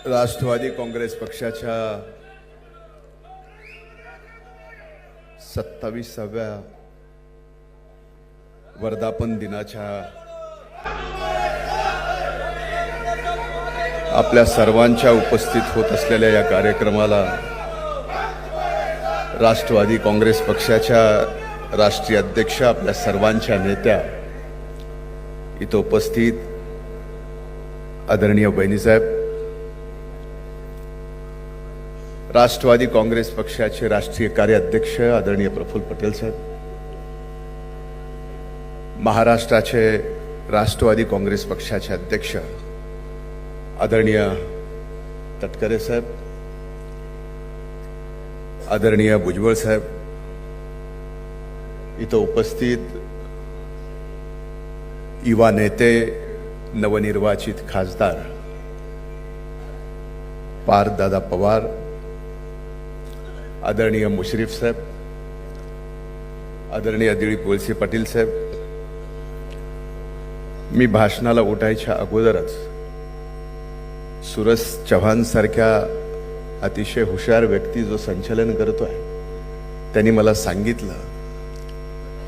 राष्ट्रवादी काँग्रेस पक्षाच्या 27व्या वर्धापन दिनाच्या आपल्या सर्वांच्या उपस्थित होत असलेल्या या कार्यक्रमाला राष्ट्रवादी काँग्रेस पक्षाच्या राष्ट्रीय अध्यक्ष आपल्या सर्वांच्या नेत्या इथं उपस्थित आदरणीय बहिणीसाहेब, राष्ट्रवादी काँग्रेस पक्षाचे राष्ट्रीय कार्याध्यक्ष आदरणीय प्रफुल्ल पटेल साहेब, महाराष्ट्राचे राष्ट्रवादी काँग्रेस पक्षाचे अध्यक्ष आदरणीय तटकरे साहेब, आदरणीय भुजबळ साहेब, इथं उपस्थित युवा नेते, नवनिर्वाचित खासदार पार्थदादा पवार, आदरणीय मुश्रीफ साहेब, आदरणीय दिलीप वळसे पाटील साहेब, मी भाषणाला उठायच्या अगोदरच सुरज चव्हाण सारख्या अतिशय हुशार व्यक्ती जो संचालन करतोय त्यांनी मला सांगितलं,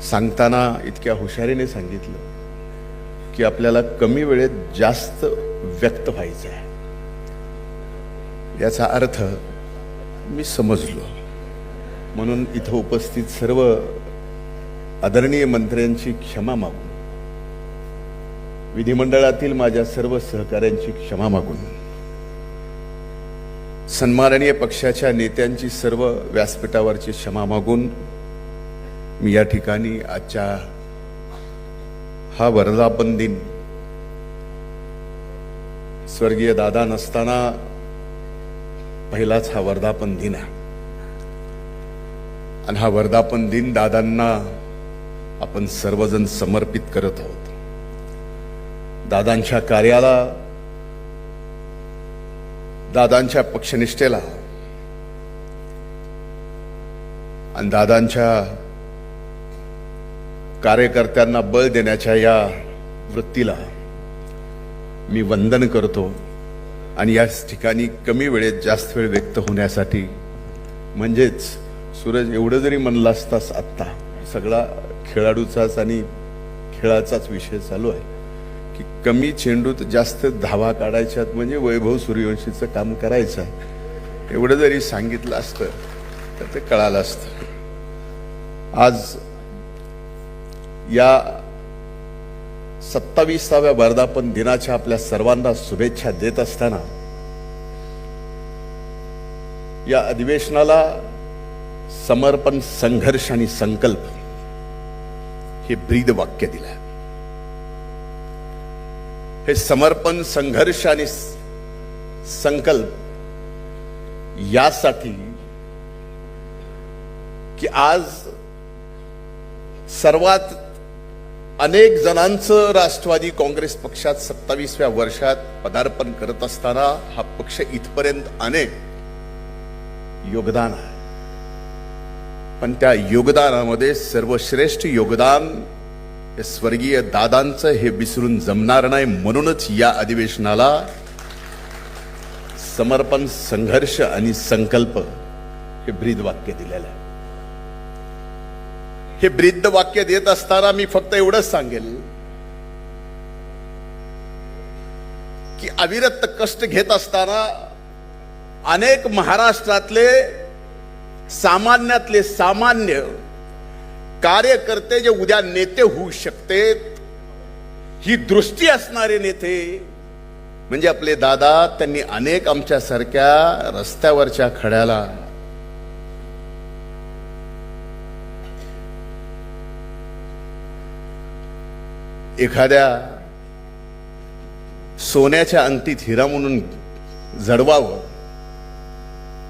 सांगताना इतक्या हुशारीने सांगितलं की आपल्याला कमी वेळेत जास्त व्यक्त व्हायचं आहे. याचा अर्थ मी समजलो. म्हणून इथं उपस्थित सर्व आदरणीय मंत्र्यांची क्षमा मागून, विधिमंडळातील माझ्या सर्व सहकाऱ्यांची क्षमा मागून, सन्माननीय पक्षाच्या नेत्यांची सर्व व्यासपीठावरची क्षमा मागून मी या ठिकाणी आजच्या हा वर्धापन दिन स्वर्गीय दादा नसताना पहिलाच हा वर्धापन दिन आहे आणि हा वर्धापन दिन दादांना आपण सर्वजण समर्पित करत आहोत. दादांच्या कार्याला, दादांच्या पक्षनिष्ठेला आणि दादांच्या कार्यकर्त्यांना बळ देण्याच्या या वृत्तीला मी वंदन करतो. आणि याच ठिकाणी कमी वेळेत जास्त वेळ व्यक्त होण्यासाठी, म्हणजेच सूरज एवढं जरी म्हणलं असतास, आत्ता सगळा खेळाडूचाच आणि खेळाचाच विषय चालू आहे की कमी चेंडूत जास्त धावा काढायच्यात, म्हणजे वैभव सूर्यवंशीचं काम करायचं आहे. एवढं जरी सांगितलं असतं तर ते कळालं असतं. आज या 27व्या वर्धापन दिनाच्या आपल्या सर्वांना शुभेच्छा देत असताना या अधिवेशनाला समर्पण, संघर्ष आणि संकल्प हे ब्रीद वाक्य दिलं. हे समर्पण, संघर्ष आणि संकल्प यासाठी की आज सर्वात अनेक जणांचं राष्ट्रवादी काँग्रेस पक्षात 27व्या वर्षात पदार्पण करत असताना हा पक्ष इथपर्यंत अनेक योगदान आहे. पण त्या योगदानामध्ये सर्वश्रेष्ठ योगदान हे स्वर्गीय दादांचं हे विसरून जमणार नाही. म्हणूनच या अधिवेशनाला समर्पण, संघर्ष आणि संकल्प हे ब्रीद वाक्य दिलेलं आहे. हे ब्रीद वाक्य देत असताना मी फक्त एवढंच सांगेल की अविरत कष्ट घेत असताना अनेक महाराष्ट्रातले सामान्यातले सामान्य कार्यकर्ते जे उद्या नेते होऊ शकते, ही दृष्टी असणारे नेते म्हणजे आपले दादा, त्यांनी अनेक आमच्यासारख्या रस्त्यावरच्या खड्याला एखाद्या सोन्याच्या अंगठीत हिरा म्हणून जडवावं,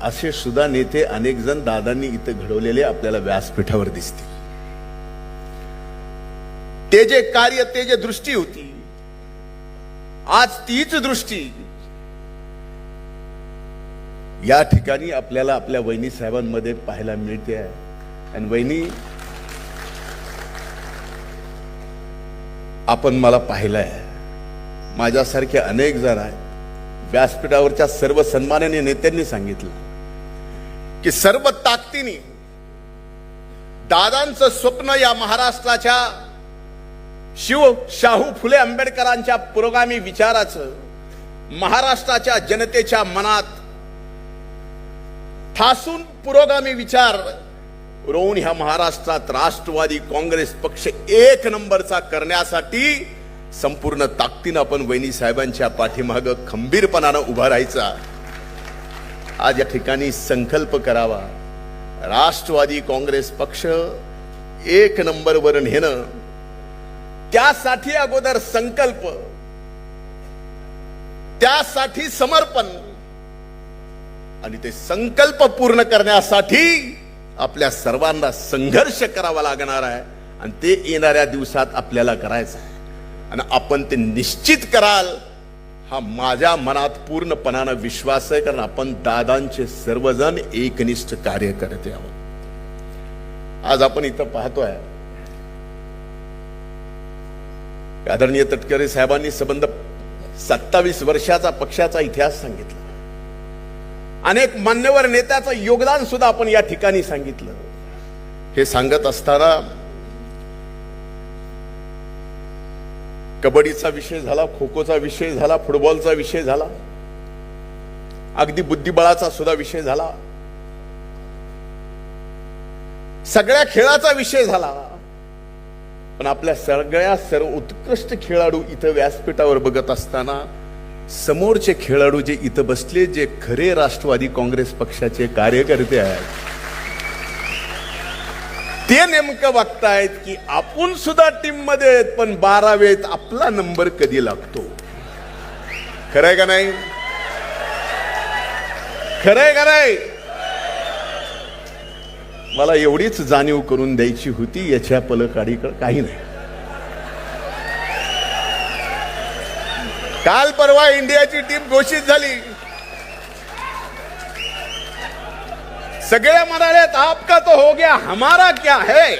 असे सुद्धा नेते अनेक जण दादांनी इथं घडवलेले आपल्याला व्यासपीठावर दिसतील. ते जे कार्य, ते जे दृष्टी होती, आज तीच दृष्टी या ठिकाणी आपल्याला आपल्या वहिनी साहेबांमध्ये पाहायला मिळते आहे. आणि वहिनी, आपण मला पाहिलंय, माझ्यासारखे अनेक जण आहेत व्यासपीठावरच्या सर्व सन्माननीय नेत्यांनी सांगितलं की सर्व ताकदीने दादांचं स्वप्न या महाराष्ट्राच्या शाहू फुले आंबेडकरांच्या पुरोगामी विचाराचं महाराष्ट्राच्या जनतेच्या मनात ठासून पुरोगामी विचार रोवून ह्या महाराष्ट्रात राष्ट्रवादी काँग्रेस पक्ष एक नंबरचा करण्यासाठी संपूर्ण ताकदीनं आपण वहिनी साहेबांच्या पाठीमागं खंबीरपणानं उभा राहायचा. आज या ठिकाणी संकल्प करावा. राष्ट्रवादी काँग्रेस पक्ष एक नंबरवर नेणं, त्यासाठी अगोदर संकल्प, त्यासाठी समर्पण आणि ते संकल्प पूर्ण करण्यासाठी आपल्या सर्वांना संघर्ष करावा लागणार आहे. आणि ते येणाऱ्या दिवसात आपल्याला करायचं आहे. आणि आपण ते निश्चित कराल हा माझ्या मनात पूर्णपणानं विश्वास आहे. कारण आपण दादांचे सर्वजण एकनिष्ठ कार्यकर्ते आहोत. आज आपण इथं पाहतोय आदरणीय तटकरे साहेबांनी संबंध 27 वर्षाचा पक्षाचा इतिहास सांगितला. अनेक मान्यवर नेत्याचं योगदान सुद्धा आपण या ठिकाणी सांगितलं. हे सांगत असताना कबड्डीचा विषय झाला, खो खोचा विषय झाला, फुटबॉलचा विषय झाला, अगदी बुद्धिबळाचा सुद्धा विषय झाला, सगळ्या खेळाचा विषय झाला. पण आपल्या सर्व उत्कृष्ट खेळाडू इथं व्यासपीठावर बघत असताना समोरचे खेळाडू जे इथं बसले, जे खरे राष्ट्रवादी काँग्रेस पक्षाचे कार्यकर्ते आहेत, ते नेमकं बघतायत की आपण सुद्धा टीम मध्ये आहेत, पण 12वेत आपला नंबर कधी लागतो. खरंय का नाही? खरंय का नाही? मला एवढीच जाणीव करून द्यायची होती. याच्या पलीकडे काही नाही. काल परवा इंडियाची टीम घोषित झाली. सगळे म्हणाले आपका तो हो गया, हमारा क्या है.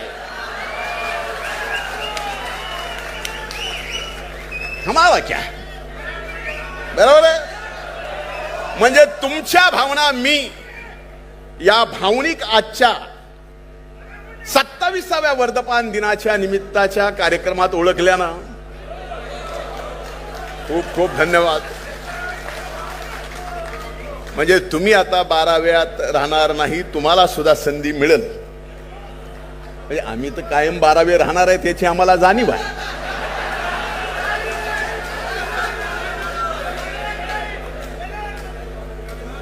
हमारा क्या है. बरोबर आहे. म्हणजे तुमच्या भावना मी या भावनिक आजच्या 27व्या वर्धापन दिनाच्या निमित्ताच्या कार्यक्रमात ओळखल्यानं खूप खूप धन्यवाद. म्हणजे तुम्ही आता 12व्यात राहणार नाही, तुम्हाला सुद्धा संधी मिळेल. म्हणजे आम्ही तर कायम 12वे राहणार आहे त्याची आम्हाला जाणीव आहे.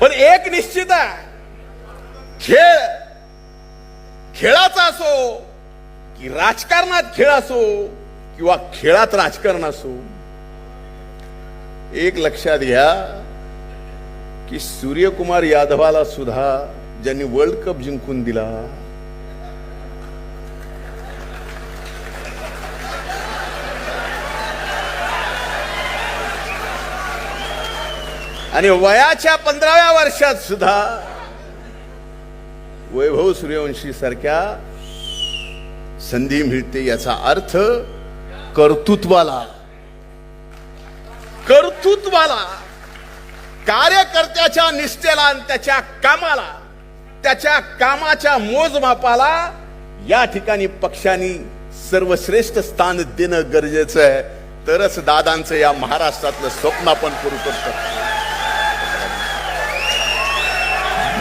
पण एक निश्चित आहे, खेळाचा असो की राजकारणात खेळ असो किंवा खेळात राजकारण असो, एक लक्षात घ्या की सूर्यकुमार यादवाला सुद्धा ज्यांनी वर्ल्ड कप जिंकून दिला, आणि वयाच्या 15व्या वर्षात सुद्धा वैभव सूर्यवंशी सारख्या संधी मिळते. याचा अर्थ कर्तृत्वाला कार्यकर्त्याच्या निष्ठेला आणि त्याच्या कामाला, त्याच्या कामाच्या मोजमापाला या ठिकाणी पक्षांनी सर्वश्रेष्ठ स्थान देणं गरजेचं आहे. तरच दादांचं या महाराष्ट्रातलं स्वप्न आपण पूर्ण करू शकतो.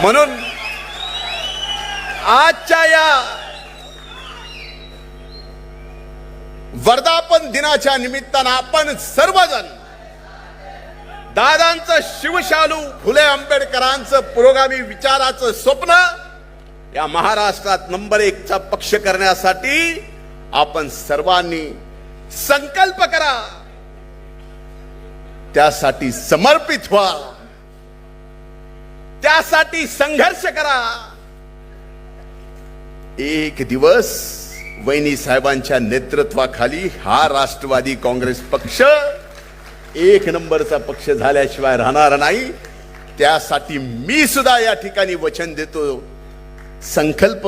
म्हणून आजच्या या वर्धापन दिनाच्या निमित्तानं आपण सर्वजण दादांचं शिवशालू फुले आंबेडकरांचं पुरोगामी विचाराचं स्वप्न या महाराष्ट्रात नंबर 1चा पक्ष करण्यासाठी आपण सर्वांनी संकल्प करा. त्यासाठी समर्पित व्हा, त्यासाठी संघर्ष करा. एक दिवस वहिनी साहेबांच्या नेतृत्वाखाली हा राष्ट्रवादी काँग्रेस पक्ष एक नंबरचा पक्ष झाल्याशिवाय राहणार नाही. त्यासाठी मी सुद्धा या ठिकाणी वचन देतो. संकल्प,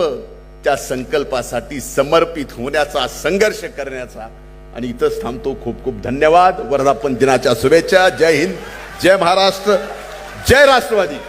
त्या संकल्पासाठी समर्पित होण्याचा, संघर्ष करण्याचा. आणि इथंच थांबतो. खूप खूप धन्यवाद. वर्धापन दिनाच्या शुभेच्छा. जय हिंद. जय महाराष्ट्र, जय राष्ट्रवादी.